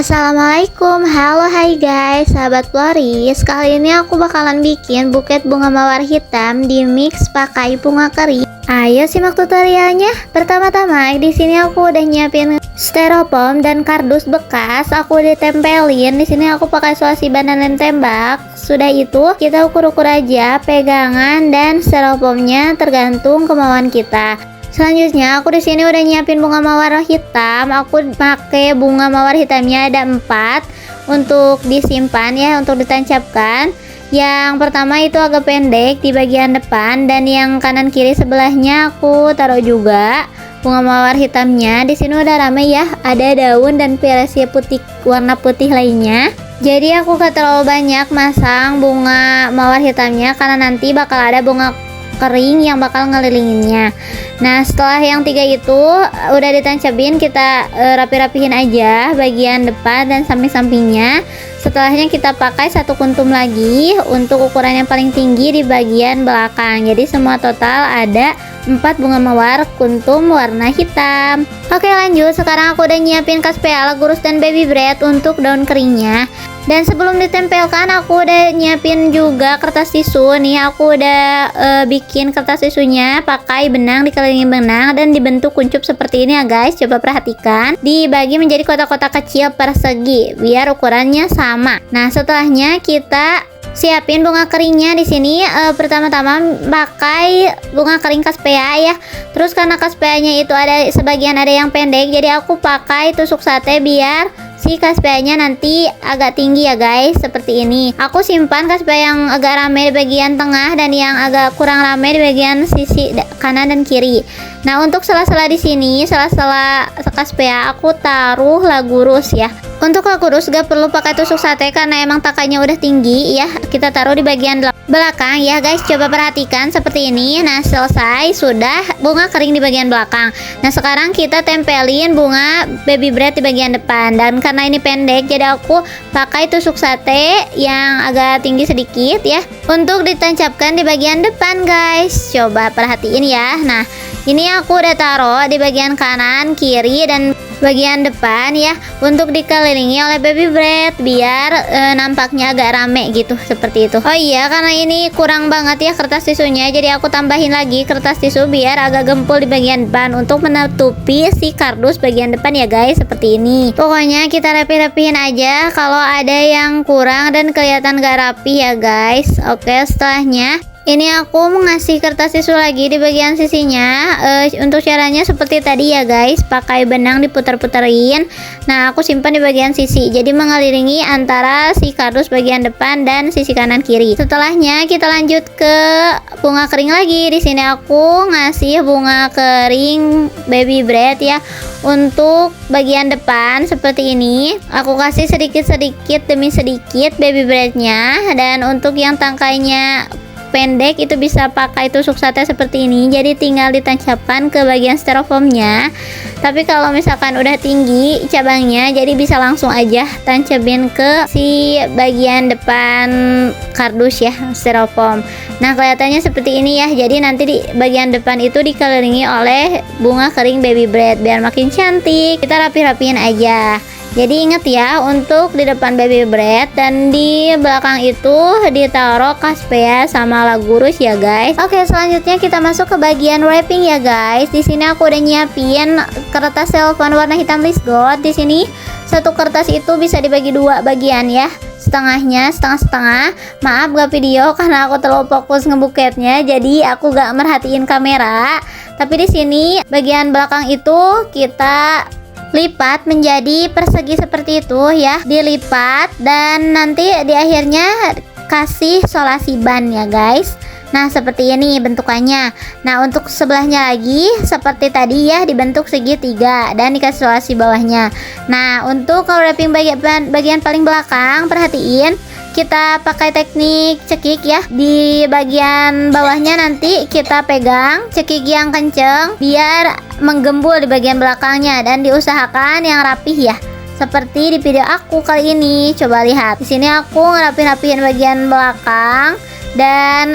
Assalamualaikum, halo hai guys, sahabat Floris. Kali ini aku bakalan bikin buket bunga mawar hitam di mix pakai bunga kering. Ayo simak tutorialnya. Pertama-tama di sini aku udah nyiapin styrofoam dan kardus bekas. Aku ditempelin. Di sini aku pakai swasiban dan lem tembak. Sudah itu kita ukur-ukur aja pegangan dan styrofoamnya tergantung kemauan kita. Selanjutnya aku di sini udah nyiapin bunga mawar hitam. Aku pakai bunga mawar hitamnya ada 4 untuk disimpan ya, untuk ditancapkan. Yang pertama itu agak pendek di bagian depan, dan yang kanan kiri sebelahnya aku taruh juga bunga mawar hitamnya. Di sini udah rame ya, ada daun dan piaresia putih warna putih lainnya. Jadi aku gak terlalu banyak masang bunga mawar hitamnya karena nanti bakal ada bunga kering yang bakal ngelilinginnya. Nah setelah yang 3 itu udah ditancapin, kita rapi-rapihin aja bagian depan dan samping-sampingnya. Setelahnya kita pakai 1 kuntum lagi untuk ukuran yang paling tinggi di bagian belakang. Jadi semua total ada 4 bunga mawar kuntum warna hitam. Oke lanjut, sekarang aku udah nyiapin kaspea, gurus dan baby bread untuk daun keringnya. Dan sebelum ditempelkan aku udah nyiapin juga kertas tisu. Nih aku udah bikin kertas tisunya pakai benang, dikelilingi benang dan dibentuk kuncup seperti ini ya guys. Coba perhatikan, dibagi menjadi kotak-kotak kecil persegi biar ukurannya sama. Nah setelahnya kita siapin bunga keringnya. Di sini pertama-tama pakai bunga kering kaspea ya. Terus karena kaspeanya itu ada sebagian ada yang pendek, jadi aku pakai tusuk sate biar si kaspeanya nanti agak tinggi ya guys, seperti ini. Aku simpan kaspea yang agak rame di bagian tengah dan yang agak kurang rame di bagian sisi kanan dan kiri. Nah untuk sela-sela di sini, sela-sela kaspea aku taruh lagurus ya. Untuk lagurus gak perlu pakai tusuk sate karena emang takanya udah tinggi ya. Kita taruh di bagian belakang ya guys. Coba perhatikan seperti ini. Nah selesai, sudah bunga kering di bagian belakang. Nah sekarang kita tempelin bunga baby bread di bagian depan. Dan karena ini pendek, jadi aku pakai tusuk sate yang agak tinggi sedikit ya untuk ditancapkan di bagian depan guys. Coba perhatiin ya. Nah ini aku udah taruh di bagian kanan, kiri, dan bagian depan ya, untuk dikelilingi oleh baby bread biar nampaknya agak rame gitu, seperti itu. Oh iya, karena ini kurang banget ya kertas tisunya, jadi aku tambahin lagi kertas tisu biar agak gempul di bagian depan untuk menutupi si kardus bagian depan ya guys, seperti ini. Pokoknya kita rapi-rapihin aja kalau ada yang kurang dan kelihatan gak rapi ya guys. Oke, setelahnya ini aku ngasih kertas tisu lagi di bagian sisinya. Untuk caranya seperti tadi ya guys, pakai benang diputar-puterin. Nah aku simpan di bagian sisi, jadi mengelilingi antara si kardus bagian depan dan sisi kanan kiri. Setelahnya kita lanjut ke bunga kering lagi. Di sini aku ngasih bunga kering baby bread ya. Untuk bagian depan seperti ini aku kasih sedikit-sedikit demi sedikit baby breadnya. Dan untuk yang tangkainya pendek itu bisa pakai tusuk sate seperti ini, jadi tinggal ditancapkan ke bagian styrofoamnya. Tapi kalau misalkan udah tinggi cabangnya, jadi bisa langsung aja tancapin ke si bagian depan kardus ya, styrofoam. Nah kelihatannya seperti ini ya, jadi nanti di bagian depan itu dikelilingi oleh bunga kering baby bread biar makin cantik. Kita rapi-rapiin aja. Jadi ingat ya, untuk di depan baby bread dan di belakang itu ditaruh kaspea sama lagurus ya guys. Oke, selanjutnya kita masuk ke bagian wrapping ya guys. Di sini aku udah nyiapin kertas selfon warna hitam list gold. Di sini satu kertas itu bisa dibagi 2 bagian ya. Setengahnya, setengah-setengah. Maaf gak video karena aku terlalu fokus ngebuketnya, jadi aku gak merhatiin kamera. Tapi di sini bagian belakang itu kita lipat menjadi persegi seperti itu ya, dilipat dan nanti di akhirnya kasih solasi ban ya guys. Nah seperti ini bentukannya. Nah untuk sebelahnya lagi seperti tadi ya, dibentuk segitiga dan dikasih solasi bawahnya. Nah untuk wrapping bagian paling belakang, perhatiin kita pakai teknik cekik ya. Di bagian bawahnya nanti kita pegang cekik yang kenceng biar menggembul di bagian belakangnya, dan diusahakan yang rapih ya, seperti di video aku kali ini. Coba lihat. Di sini aku ngerapin-rapiin bagian belakang dan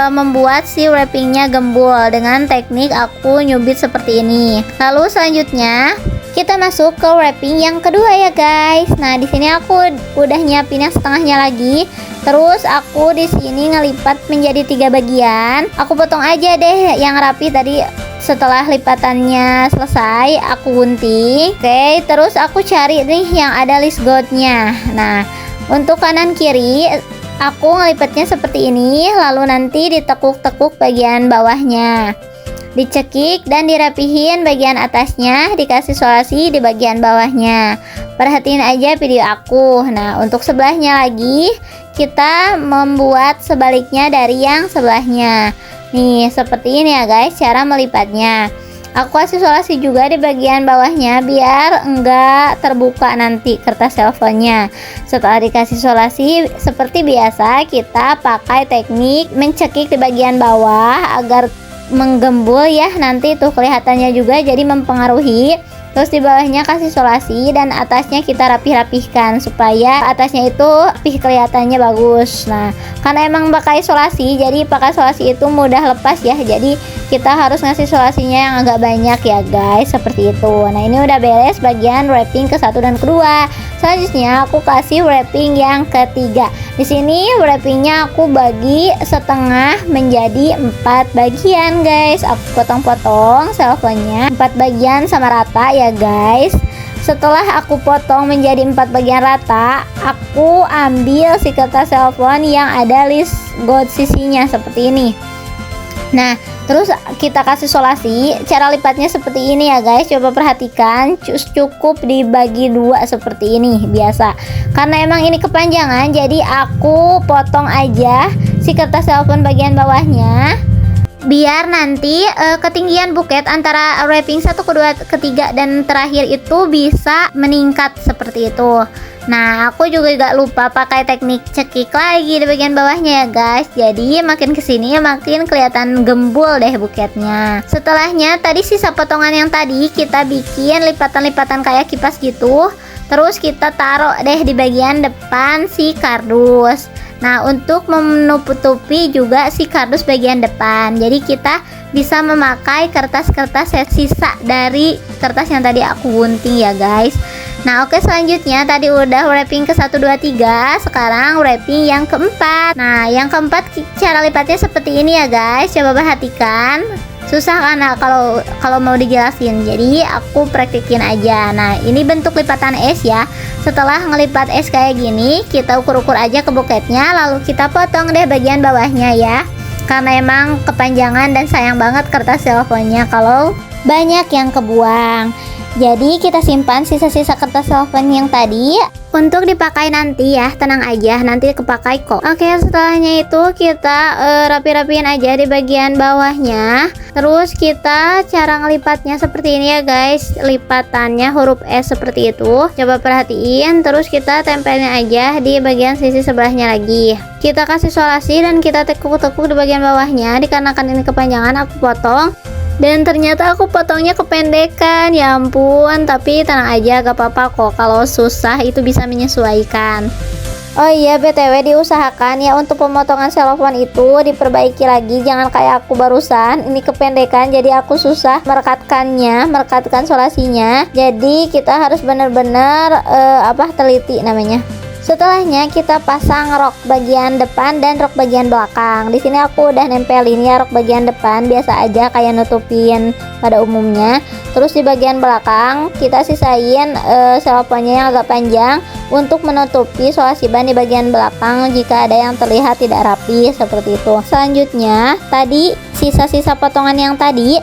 membuat si wrappingnya gembul dengan teknik aku nyubit seperti ini. Lalu selanjutnya kita masuk ke wrapping yang kedua ya guys. Nah, di sini aku udah nyiapin yang setengahnya lagi. Terus aku di sini ngelipat menjadi 3 bagian. Aku potong aja deh yang rapi tadi. Setelah lipatannya selesai, aku gunting. Oke, terus aku cari nih yang ada list goldnya. Nah, untuk kanan kiri aku ngelipatnya seperti ini. Lalu nanti ditekuk-tekuk bagian bawahnya, dicekik dan dirapihin bagian atasnya, dikasih solasi di bagian bawahnya. Perhatiin aja video aku. Nah, untuk sebelahnya lagi kita membuat sebaliknya dari yang sebelahnya. Nih, seperti ini ya guys cara melipatnya. Aku kasih solasi juga di bagian bawahnya biar enggak terbuka nanti kertas selfonnya. Setelah dikasih solasi seperti biasa, kita pakai teknik mencekik di bagian bawah agar menggembul ya, nanti tuh kelihatannya juga jadi mempengaruhi. Terus di bawahnya kasih solasi dan atasnya kita rapih-rapihkan supaya atasnya itu rapih, kelihatannya bagus. Nah, karena emang pakai solasi, jadi pakai solasi itu mudah lepas ya. Jadi kita harus ngasih solasinya yang agak banyak ya guys, seperti itu. Nah, ini udah beres bagian wrapping ke satu dan kedua. Selanjutnya aku kasih wrapping yang ketiga. Di sini wrappingnya aku bagi setengah menjadi 4 bagian guys. Aku potong-potong selfonnya 4 bagian sama rata ya guys. Setelah aku potong menjadi 4 bagian rata, aku ambil si kertas selfon yang ada list gold sisinya seperti ini. Nah, terus kita kasih solasi. Cara lipatnya seperti ini ya guys. Coba perhatikan, cukup dibagi 2 seperti ini biasa. Karena emang ini kepanjangan, jadi aku potong aja si kertas selfon bagian bawahnya, biar nanti ketinggian buket antara wrapping 1, kedua, ketiga dan terakhir itu bisa meningkat seperti itu. Nah, aku juga gak lupa pakai teknik cekik lagi di bagian bawahnya ya guys. Jadi makin kesini makin kelihatan gembul deh buketnya. Setelahnya tadi sisa potongan yang tadi kita bikin lipatan-lipatan kayak kipas gitu. Terus kita taruh deh di bagian depan si kardus. Nah, untuk menutupi juga si kardus bagian depan. Jadi kita bisa memakai kertas-kertas sisa dari kertas yang tadi aku gunting ya guys. Nah, oke, selanjutnya tadi udah wrapping ke 1, 2, 3. Sekarang wrapping yang keempat. Nah, yang keempat cara lipatnya seperti ini ya guys. Coba perhatikan. Susah karena kalau mau dijelasin. Jadi aku praktekin aja. Nah, ini bentuk lipatan es ya. Setelah ngelipat es kayak gini, kita ukur-ukur aja ke buketnya, lalu kita potong deh bagian bawahnya ya. Karena emang kepanjangan dan sayang banget kertas selfonnya kalau banyak yang kebuang. Jadi kita simpan sisa-sisa kertas selfon yang tadi untuk dipakai nanti ya, tenang aja, nanti kepakai kok. Oke, setelahnya itu kita rapi-rapiin aja di bagian bawahnya. Terus kita cara ngelipatnya seperti ini ya guys. Lipatannya huruf S seperti itu. Coba perhatiin, terus kita tempelin aja di bagian sisi sebelahnya lagi. Kita kasih solasi dan kita tekuk-tekuk di bagian bawahnya. Dikarenakan ini kepanjangan, aku potong. Dan ternyata aku potongnya kependekan. Ya ampun, tapi tenang aja, gak apa-apa kok. Kalau susah itu bisa menyesuaikan. Oh iya, BTW diusahakan ya untuk pemotongan selofan itu diperbaiki lagi. Jangan kayak aku barusan, ini kependekan jadi aku susah merekatkan solasinya. Jadi kita harus benar-benar teliti namanya. Setelahnya kita pasang rok bagian depan dan rok bagian belakang. Di sini aku udah nempelin ya rok bagian depan biasa aja kayak nutupin pada umumnya. Terus di bagian belakang kita sisain selopannya yang agak panjang untuk menutupi solasi ban di bagian belakang jika ada yang terlihat tidak rapi seperti itu. Selanjutnya tadi sisa-sisa potongan yang tadi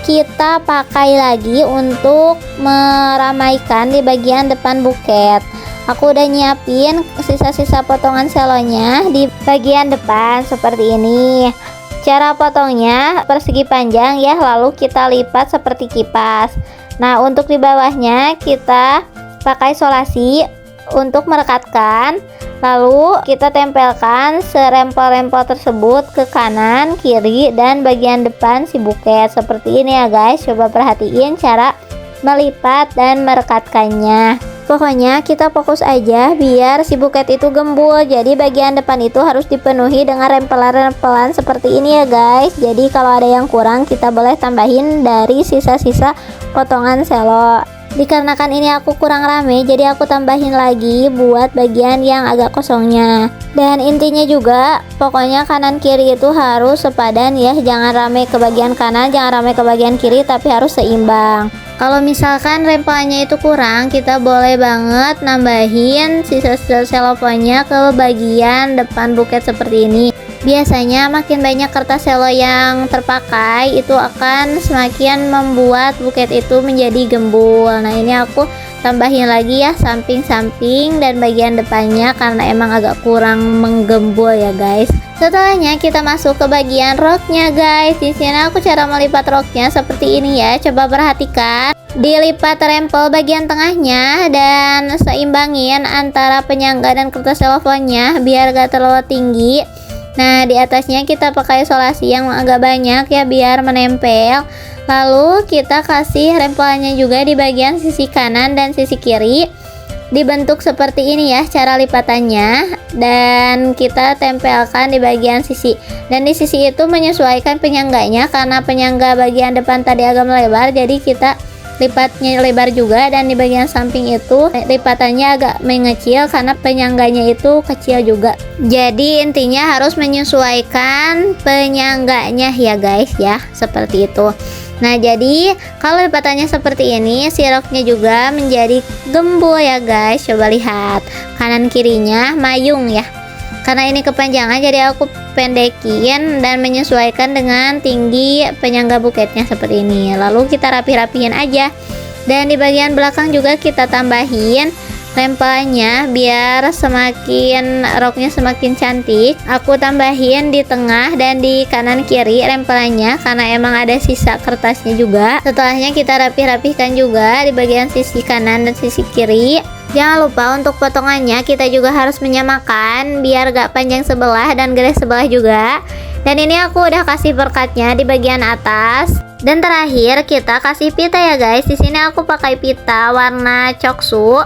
kita pakai lagi untuk meramaikan di bagian depan buket. Aku udah nyiapin sisa-sisa potongan selonya di bagian depan seperti ini. Cara potongnya persegi panjang ya, lalu kita lipat seperti kipas. Nah, untuk di bawahnya kita pakai solasi untuk merekatkan. Lalu kita tempelkan serempel-rempel tersebut ke kanan, kiri, dan bagian depan si buket seperti ini ya guys. Coba perhatiin cara melipat dan merekatkannya. Pokoknya kita fokus aja biar si buket itu gembul. Jadi bagian depan itu harus dipenuhi dengan rempelan-rempelan seperti ini ya guys. Jadi kalau ada yang kurang kita boleh tambahin dari sisa-sisa potongan selo. Dikarenakan ini aku kurang rame, jadi aku tambahin lagi buat bagian yang agak kosongnya. Dan intinya juga pokoknya kanan kiri itu harus sepadan ya. Jangan rame ke bagian kanan, jangan rame ke bagian kiri, tapi harus seimbang. Kalau misalkan rempelannya itu kurang, kita boleh banget nambahin sisa-sisa selofannya ke bagian depan buket seperti ini. Biasanya makin banyak kertas selo yang terpakai, itu akan semakin membuat buket itu menjadi gembul. Nah ini aku tambahin lagi ya samping-samping dan bagian depannya karena emang agak kurang menggembul ya guys. Setelahnya kita masuk ke bagian roknya guys. Di sini aku cara melipat roknya seperti ini ya. Coba perhatikan. Dilipat rempel bagian tengahnya dan seimbangin antara penyangga dan kertas selofannya biar gak terlalu tinggi. Nah di atasnya kita pakai isolasi yang agak banyak ya biar menempel. Lalu kita kasih rempelannya juga di bagian sisi kanan dan sisi kiri. Dibentuk seperti ini ya cara lipatannya. Dan kita tempelkan di bagian sisi. Dan di sisi itu menyesuaikan penyangganya. Karena penyangga bagian depan tadi agak melebar, jadi kita lipatnya lebar juga. Dan di bagian samping itu lipatannya agak mengecil karena penyangganya itu kecil juga. Jadi intinya harus menyesuaikan penyangganya ya guys ya, seperti itu. Nah jadi kalau lipatannya seperti ini, si roknya juga menjadi gembul ya guys. Coba lihat kanan kirinya mayung ya. Karena ini kepanjangan jadi aku pendekin dan menyesuaikan dengan tinggi penyangga buketnya seperti ini. Lalu kita rapi-rapihin aja. Dan di bagian belakang juga kita tambahin rempelannya biar semakin roknya semakin cantik. Aku tambahin di tengah dan di kanan kiri rempelannya karena emang ada sisa kertasnya juga. Setelahnya kita rapi-rapihkan juga di bagian sisi kanan dan sisi kiri. Jangan lupa untuk potongannya kita juga harus menyamakan biar gak panjang sebelah dan gede sebelah juga. Dan ini aku udah kasih perkatnya di bagian atas. Dan terakhir kita kasih pita ya guys. Di sini aku pakai pita warna coksu.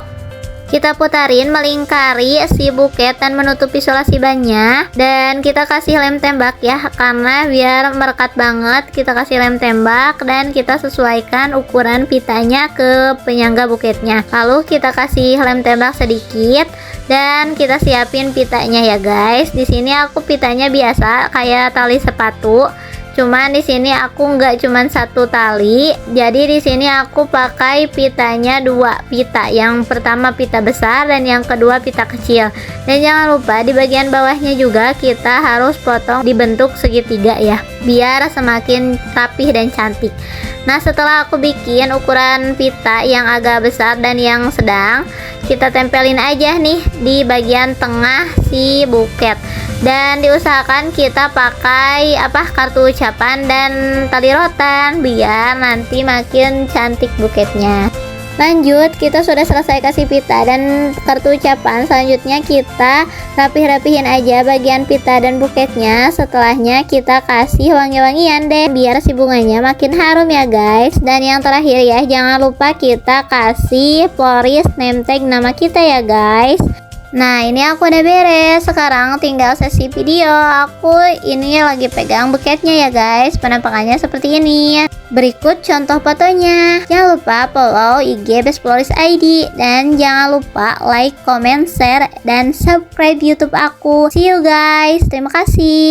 Kita putarin melingkari si buket dan menutupi isolasi bannya. Dan kita kasih lem tembak ya, karena biar merekat banget kita kasih lem tembak. Dan kita sesuaikan ukuran pitanya ke penyangga buketnya. Lalu kita kasih lem tembak sedikit. Dan kita siapin pitanya ya guys. Di sini aku pitanya biasa kayak tali sepatu. Cuman di sini aku nggak cuman satu tali, jadi di sini aku pakai pitanya dua pita. Yang pertama pita besar dan yang kedua pita kecil. Dan jangan lupa di bagian bawahnya juga kita harus potong dibentuk segitiga ya, biar semakin rapih dan cantik. Nah setelah aku bikin ukuran pita yang agak besar dan yang sedang, kita tempelin aja nih di bagian tengah si buket. Dan diusahakan kita pakai kartu ucapan dan tali rotan biar nanti makin cantik buketnya. Lanjut, kita sudah selesai kasih pita dan kartu ucapan. Selanjutnya kita rapih-rapihin aja bagian pita dan buketnya. Setelahnya kita kasih wangi-wangian deh biar si bunganya makin harum ya guys. Dan yang terakhir ya, jangan lupa kita kasih floris name tag nama kita ya guys. Nah ini aku udah beres. Sekarang tinggal sesi video. Aku ini lagi pegang buketnya ya guys. Penampakannya seperti ini. Berikut contoh fotonya. Jangan lupa follow IG Best Floris ID. Dan jangan lupa like, comment, share, dan subscribe YouTube aku. See you guys. Terima kasih.